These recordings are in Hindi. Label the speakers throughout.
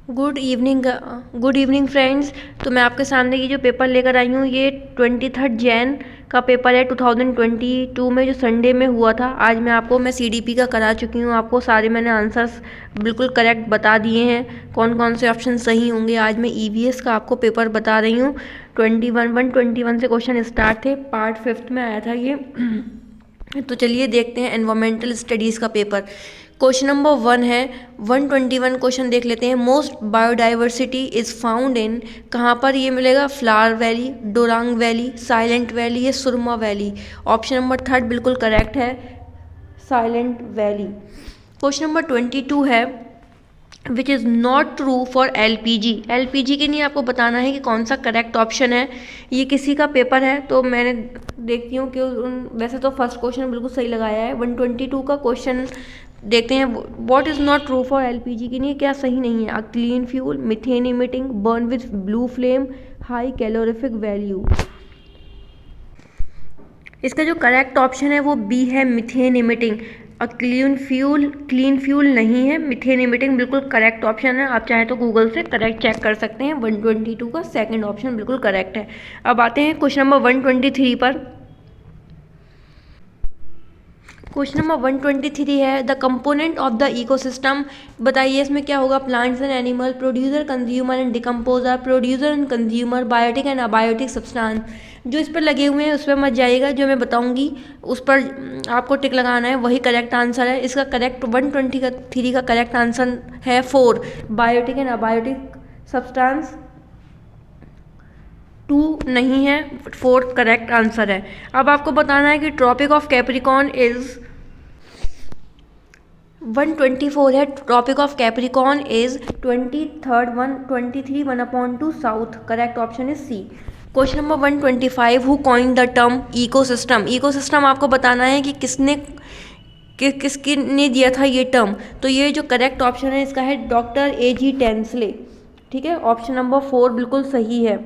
Speaker 1: Good evening friends. तो मैं आपके सामने ये जो पेपर लेकर आई हूँ ये 23 जैन का पेपर है 2022 में, जो संडे में हुआ था। आज मैं सीडीपी का करा चुकी हूँ, आपको सारे मैंने आंसर्स बिल्कुल करेक्ट बता दिए हैं, कौन कौन से ऑप्शन सही होंगे। आज मैं ईवीएस का आपको पेपर बता रही हूँ। 121 से क्वेश्चन स्टार्ट थे, पार्ट 5 में आया था ये। तो चलिए देखते हैं एनवायरमेंटल स्टडीज़ का पेपर। क्वेश्चन नंबर 1 है, 121 क्वेश्चन देख लेते हैं। Most biodiversity is found in, कहाँ पर ये मिलेगा? फ्लावर वैली, डोरांग वैली, साइलेंट वैली या सुरमा वैली। ऑप्शन नंबर 3 बिल्कुल करेक्ट है, साइलेंट वैली। क्वेश्चन नंबर 22 है, which is not true for LPG. LPG के लिए आपको बताना है कि कौन सा करेक्ट ऑप्शन है। ये किसी का पेपर है तो मैंने देखती हूँ कि वैसे तो फर्स्ट क्वेश्चन बिल्कुल सही लगाया है। 122 का क्वेश्चन देखते हैं, what is not true for LPG के लिए क्या सही नहीं है? A clean fuel, methane emitting, burn with blue flame, high calorific value. इसका जो करेक्ट ऑप्शन है वो बी है, मिथेन इमिटिंग। क्लीन फ्यूल नहीं है, मिथेन इमिटिंग बिल्कुल करेक्ट ऑप्शन है। आप चाहें तो गूगल से करेक्ट चेक कर सकते हैं। 122 का सेकंड ऑप्शन बिल्कुल करेक्ट है। अब आते हैं क्वेश्चन नंबर 123 पर। क्वेश्चन नंबर 123 है, the component of the ecosystem. बताइए इसमें क्या होगा? Plants and animal, producer, consumer and decomposer, producer and consumer, biotic and abiotic substance. जो इस पर लगे हुए हैं उस पर मत जाइएगा, जो मैं बताऊंगी उस पर आपको टिक लगाना है, वही करेक्ट आंसर है। इसका करेक्ट 123 का करेक्ट आंसर है 4, बायोटिक एंड अबायोटिक सब्सटेंस। 2 नहीं है, 4 करेक्ट आंसर है। अब आपको बताना है कि ट्रॉपिक ऑफ कैप्रिकॉर्न इज 124 है, tropic of Capricorn is 23 1/2 south. Correct option is C. Question number 125, who coin the term ecosystem. Ecosystem आपको बताना है कि किसने ने दिया था ये टर्म। तो ये जो करेक्ट ऑप्शन है इसका है डॉक्टर A.G. टेंसले। ठीक है, ऑप्शन नंबर 4 बिल्कुल सही है।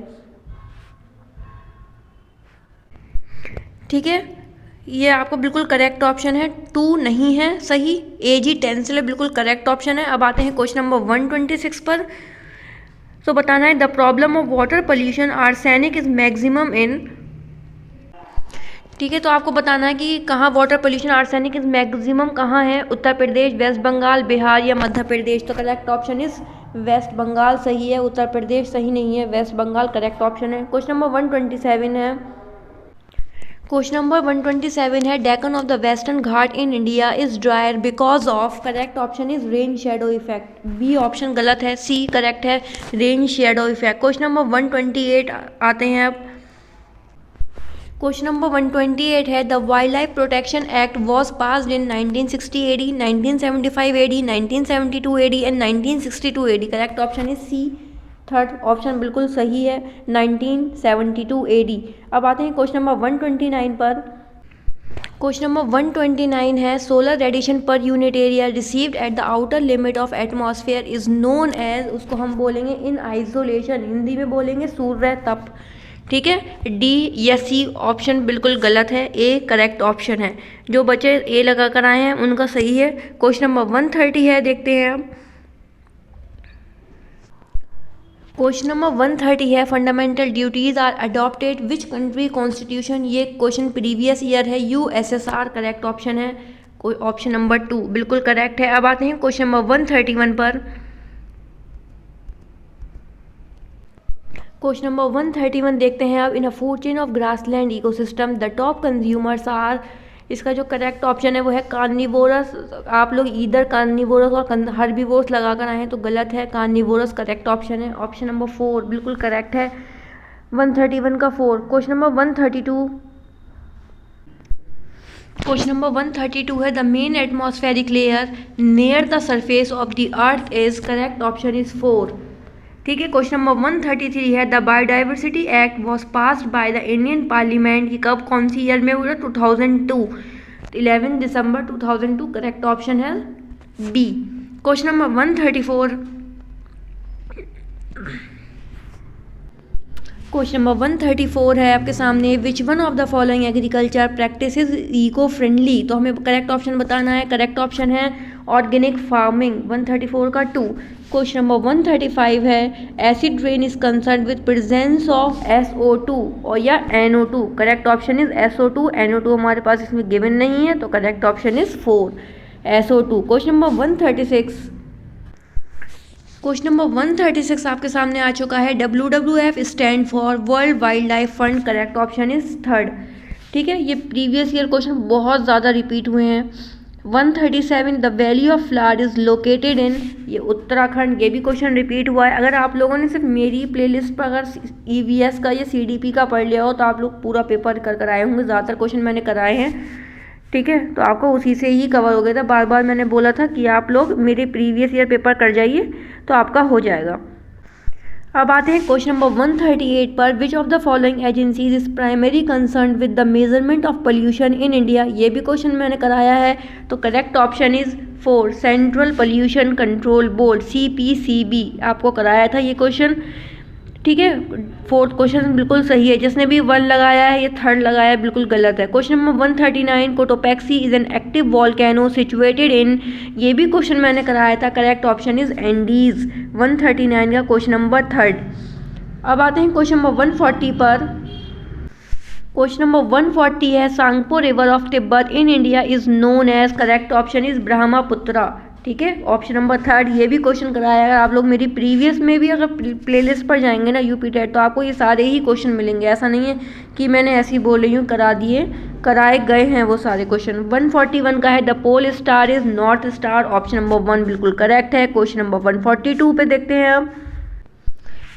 Speaker 1: ठीक है, ये आपको बिल्कुल करेक्ट ऑप्शन है। 2 नहीं है सही, A.G. टेंसले बिल्कुल करेक्ट ऑप्शन है। अब आते हैं क्वेश्चन नंबर 126 पर। तो बताना है, the problem of water pollution arsenic is maximum in. ठीक है, तो आपको बताना है कि कहाँ water pollution arsenic is maximum कहाँ है? उत्तर प्रदेश, वेस्ट बंगाल, बिहार या मध्य प्रदेश। तो correct option is West Bengal सही है, उत्तर प्रदेश सही नहीं है, वेस्ट बंगाल करेक्ट ऑप्शन है। क्वेश्चन नंबर 127 है, क्वेश्चन नंबर 127 है, Deccan of the western Ghat in India is dryer because of. Correct option is rain shadow effect. B option गलत है, सी करेक्ट है, rain shadow effect. Question number 128 आते हैं अब। क्वेश्चन नंबर 128 है, the wild life protection act was passed in 1960 AD, 1975 AD, 1972 AD and 1962 AD। Correct option is C, third option बिल्कुल सही है, 1972 AD। अब आते हैं क्वेश्चन नंबर 129 पर। क्वेश्चन नंबर 129 है, solar radiation per unit area received at the outer limit of atmosphere is known as. उसको हम बोलेंगे इन आइसोलेशन, हिंदी में बोलेंगे सूर्य तप। ठीक है, डी या सी ऑप्शन बिल्कुल गलत है, ए करेक्ट ऑप्शन है। जो बच्चे ए लगा कर आए हैं उनका सही है। क्वेश्चन नंबर 130 है, देखते हैं अब। क्वेश्चन नंबर 130 है, fundamental duties are adopted which country constitution. ये क्वेश्चन प्रीवियस ईयर है, USSR करेक्ट ऑप्शन है। कोई ऑप्शन नंबर 2 बिल्कुल करेक्ट है। अब आते हैं क्वेश्चन नंबर 131 पर। क्वेश्चन नंबर 131 देखते हैं अब। In a food chain of grassland ecosystem the top consumers are. इसका जो करेक्ट ऑप्शन है वो है कार्निवोरस। आप लोग इधर कार्निवोरस और हर्बीवोरस लगा कर आए हैं तो गलत है, कार्निवोरस करेक्ट ऑप्शन है। ऑप्शन नंबर 4 बिल्कुल करेक्ट है, 131 का 4। क्वेश्चन नंबर 132, क्वेश्चन नंबर 132 है, the main atmospheric layer near the surface of the earth is. Correct option is 4। ठीक है, क्वेश्चन नंबर 133 है, the biodiversity act was passed by the Indian parliament. ये कब कौन सी ईयर में हुआ? 2002, 11 दिसंबर 2002। करेक्ट ऑप्शन है B. Question number 134, question number 134 है आपके सामने, which one of the following agriculture practice is eco friendly. तो हमें करेक्ट ऑप्शन बताना है। करेक्ट ऑप्शन है ऑर्गेनिक फार्मिंग 134 का 2। क्वेश्चन नंबर 135 है acid rain is concern with presence of SO2 और या NO2। Correct option is SO2। NO2 हमारे पास इसमें गिवन नहीं है, तो correct option is 4 SO2। Question number 136, question number 136 आपके सामने आ चुका है। WWF stand for world wild life fund. Correct option is 3rd। ठीक है, ये प्रीवियस ईयर क्वेश्चन बहुत ज़्यादा रिपीट हुए हैं। 137 the valley of flower is located in, ये उत्तराखंड। ये भी क्वेश्चन रिपीट हुआ है। अगर आप लोगों ने सिर्फ मेरी प्लेलिस्ट पर अगर EVS का या CDP का पढ़ लिया हो तो आप लोग पूरा पेपर कर आए होंगे। ज़्यादातर क्वेश्चन मैंने कराए हैं, ठीक है, तो आपको उसी से ही कवर हो गया था। बार बार मैंने बोला था कि आप लोग मेरे प्रीवियस ईयर पेपर कर जाइए तो आपका हो जाएगा। अब आते हैं क्वेश्चन नंबर 138 पर। विच of the following agencies is primary concern with the measurement of pollution in India. ये भी क्वेश्चन मैंने कराया है, तो correct option is 4 central pollution control board CPCB। आपको कराया था ये क्वेश्चन, ठीक है। 4th क्वेश्चन बिल्कुल सही है। जिसने भी 1 लगाया है, ये 3rd लगाया है, बिल्कुल गलत है। Question number 139 Cotopaxi is an active volcano situated in, ये भी क्वेश्चन मैंने कराया था। Correct option is Andes. 139 का क्वेश्चन नंबर 3rd। अब आते हैं क्वेश्चन नंबर 140 पर। क्वेश्चन नंबर 140 है Tsangpo river of Tibet in India is known as. Correct option is Brahmaputra. ठीक है, ऑप्शन नंबर 3rd। ये भी क्वेश्चन कराया है। आप लोग मेरी प्रीवियस में भी अगर प्लेलिस्ट पर जाएंगे ना UP टेट, तो आपको ये सारे ही क्वेश्चन मिलेंगे। ऐसा नहीं है कि मैंने ऐसे ही बोल रही हूँ, कराए गए हैं वो सारे क्वेश्चन। 141 का है the pole star is north star. Option number 1 बिल्कुल करेक्ट है। क्वेश्चन नंबर 142 पे देखते हैं अब।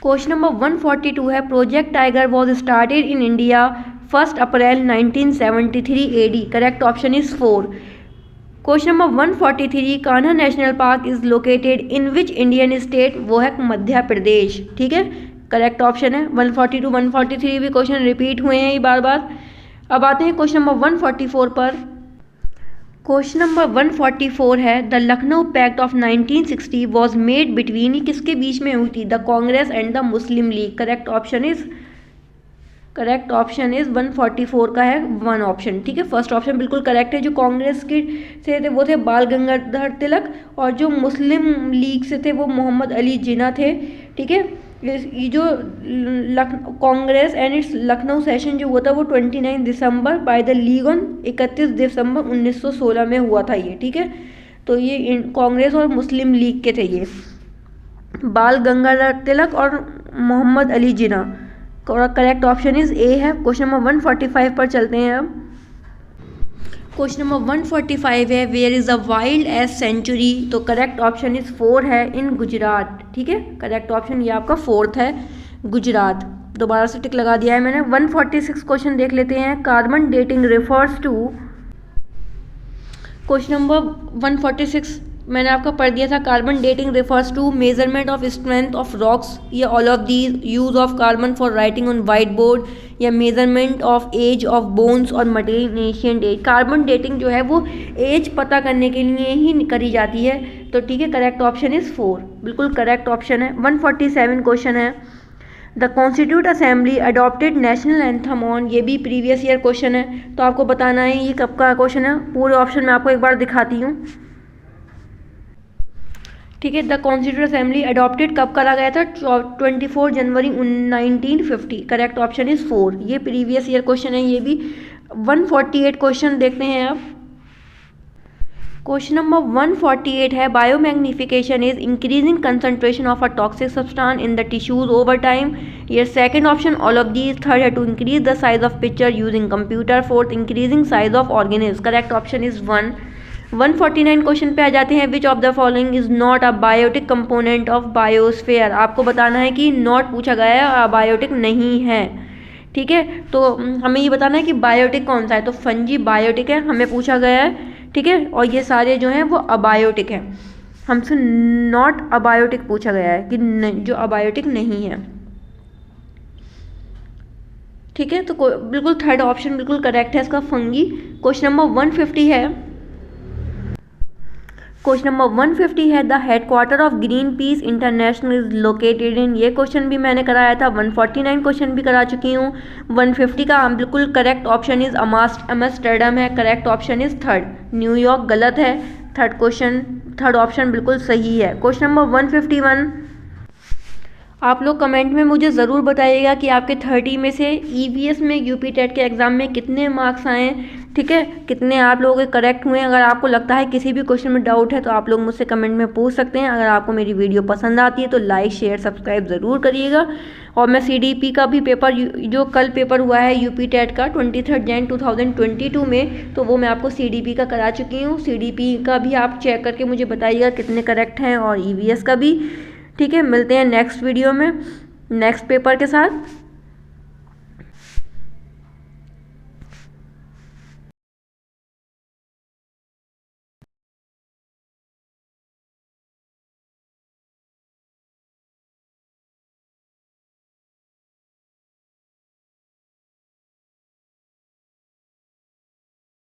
Speaker 1: क्वेश्चन नंबर 142 है project tiger was started in India 1 April 1973 AD। Correct option is 4। Question number 143 Kanha national park is located in which Indian state. वो है मध्य प्रदेश। ठीक है, करेक्ट ऑप्शन है। 142 143 भी क्वेश्चन रिपीट हुए हैं बार बार। अब आते हैं क्वेश्चन नंबर 144 पर। क्वेश्चन नंबर 144 है the Lucknow pact of 1960 was made between, किसके बीच में हुई थी, the Congress and the Muslim League. Correct option is 144 का है 1 ऑप्शन। ठीक है, फर्स्ट ऑप्शन बिल्कुल करेक्ट है। जो कांग्रेस के से थे वो थे बाल गंगाधर तिलक, और जो मुस्लिम लीग से थे वो मोहम्मद अली जिन्ना थे। ठीक है, ये जो Congress and it's Lucknow session जो हुआ था वो 29 दिसंबर बाय द लीग ऑन 31 दिसंबर 1916 में हुआ था ये। ठीक है, तो ये कांग्रेस और मुस्लिम लीग के थे ये, बाल गंगाधर तिलक और Mohammad Ali Jinnah. Correct option is A है। क्वेश्चन नंबर 145 पर चलते हैं अब। क्वेश्चन नंबर 145 है where is a wild ass sanctuary. तो करेक्ट ऑप्शन इज 4 है, इन गुजरात। ठीक है, करेक्ट ऑप्शन ये आपका 4th है, गुजरात। दोबारा से टिक लगा दिया है मैंने। 146 क्वेश्चन देख लेते हैं। Carbon dating refers to, question number 146 मैंने आपको पढ़ दिया था। Carbon dating refers to measurement of strength of rocks, या all of these, use of carbon for writing on white board, या measurement of age of bones और material in ancient age. Carbon dating जो है वो एज पता करने के लिए ही करी जाती है। तो ठीक है, करेक्ट ऑप्शन इज 4, बिल्कुल करेक्ट ऑप्शन है। 147 क्वेश्चन है the constitute assembly adopted national anthem on. ये भी प्रीवियस ईयर क्वेश्चन है, तो आपको बताना है ये कब का क्वेश्चन है। पूरे ऑप्शन मैं आपको एक बार दिखाती हूँ। ठीक है, द कॉन्स्टिट्यूट असेंबली अडॉप्टेड कब करा गया था, 24 जनवरी 1950। Correct option is 4। ये प्रीवियस ईयर क्वेश्चन है ये भी। 148 क्वेश्चन देखते हैं अब। क्वेश्चन नंबर 148 है biomagnification is increasing concentration of a toxic substance in the tissues over time. ये second option all of these. 3rd है to increase the size of picture using computer. 4th increasing size of organelles. Correct option is 1। 149 question पे आ जाते हैं। Which of the following is not a biotic component of biosphere. आपको बताना है कि नॉट पूछा गया है, बायोटिक नहीं है। ठीक है, तो हमें ये बताना है कि बायोटिक कौन सा है। तो फंजी बायोटिक है, हमें पूछा गया है। ठीक है, और ये सारे जो हैं वो अबायोटिक हैं। हमसे नॉट अबायोटिक पूछा गया है कि जो अबायोटिक नहीं है। ठीक है, तो बिल्कुल 3rd ऑप्शन बिल्कुल करेक्ट है इसका, फंगी। क्वेश्चन नंबर 150 है। क्वेश्चन नंबर 150 है the headquarter of green peas international is located in. ये क्वेश्चन भी मैंने कराया था। 149 क्वेश्चन भी करा चुकी हूँ। 150 का बिल्कुल करेक्ट ऑप्शन इज अमस्टरडम है। Correct option is 3rd। New York गलत है। 3rd क्वेश्चन थर्ड ऑप्शन बिल्कुल सही है। क्वेश्चन नंबर 151, आप लोग कमेंट में मुझे ज़रूर बताइएगा कि आपके 30 में से ईवीएस में यूपी टेट के एग्ज़ाम में कितने मार्क्स आए हैं, ठीक है, कितने आप लोगों के करेक्ट हुए हैं। अगर आपको लगता है किसी भी क्वेश्चन में डाउट है तो आप लोग मुझसे कमेंट में पूछ सकते हैं। अगर आपको मेरी वीडियो पसंद आती है तो लाइक शेयर सब्सक्राइब ज़रूर करिएगा। और मैं सीडीपी का भी पेपर, जो कल पेपर हुआ है यूपी टेट का 23 जैन 2022 में, तो वो मैं आपको सीडीपी का करा चुकी हूँ। सीडीपी का भी आप चेक करके मुझे बताइएगा कितने करेक्ट हैं, और ईवीएस का भी। ठीक है, मिलते हैं नेक्स्ट वीडियो में नेक्स्ट पेपर के साथ।